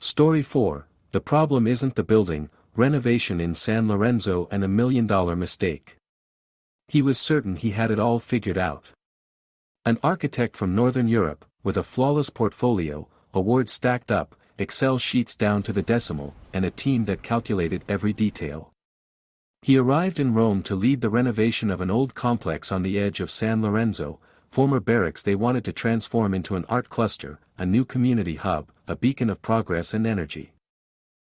Story 4, The Problem Isn't the Building, Renovation in San Lorenzo and a $1 million mistake. He was certain he had it all figured out. An architect from Northern Europe, with a flawless portfolio, awards stacked up, Excel sheets down to the decimal, and a team that calculated every detail. He arrived in Rome to lead the renovation of an old complex on the edge of San Lorenzo, former barracks they wanted to transform into an art cluster, a new community hub, a beacon of progress and energy.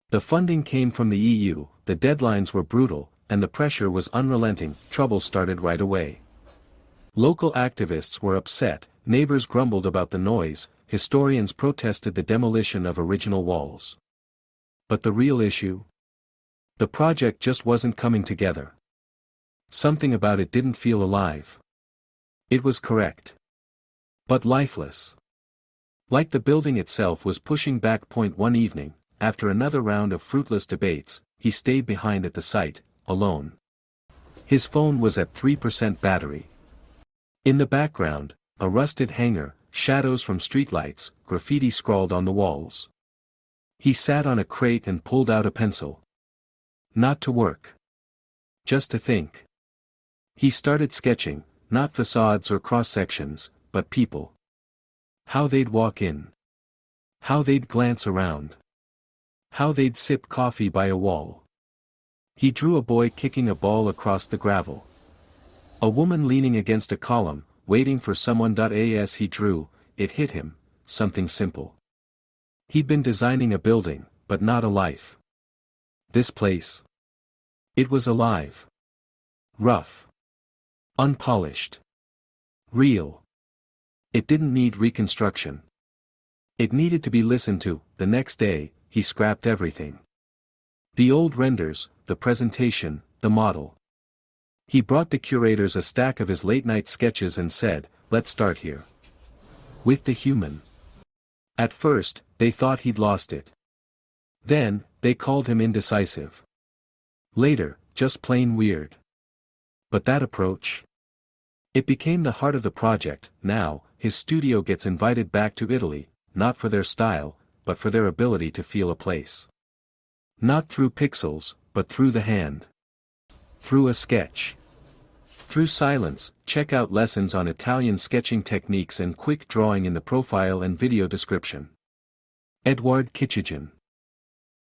The funding came from the EU, the deadlines were brutal, and the pressure was unrelenting. Trouble started right away. Local activists were upset, neighbors grumbled about the noise, historians protested the demolition of original walls. But the real issue? The project just wasn't coming together. Something about it didn't feel alive. It was correct, but lifeless. Like the building itself was pushing back. One evening, after another round of fruitless debates, he stayed behind at the site, alone. His phone was at 3% battery. In the background, a rusted hanger, shadows from streetlights, graffiti scrawled on the walls. He sat on a crate and pulled out a pencil. Not to work. Just to think. He started sketching, not facades or cross-sections, but people. How they'd walk in. How they'd glance around. How they'd sip coffee by a wall. He drew a boy kicking a ball across the gravel. A woman leaning against a column, waiting for someone. As he drew, it hit him, something simple. He'd been designing a building, but not a life. This place. It was alive. Rough. Unpolished. Real. It didn't need reconstruction. It needed to be listened to. The next day, he scrapped everything. The old renders, the presentation, the model. He brought the curators a stack of his late-night sketches and said, "Let's start here. With the human." At first, they thought he'd lost it. Then, they called him indecisive. Later, just plain weird. But that approach? It became the heart of the project. Now, his studio gets invited back to Italy, not for their style, but for their ability to feel a place. Not through pixels, but through the hand. Through a sketch. Through silence. Check out lessons on Italian sketching techniques and quick drawing in the profile and video description. Eduard Kichigin.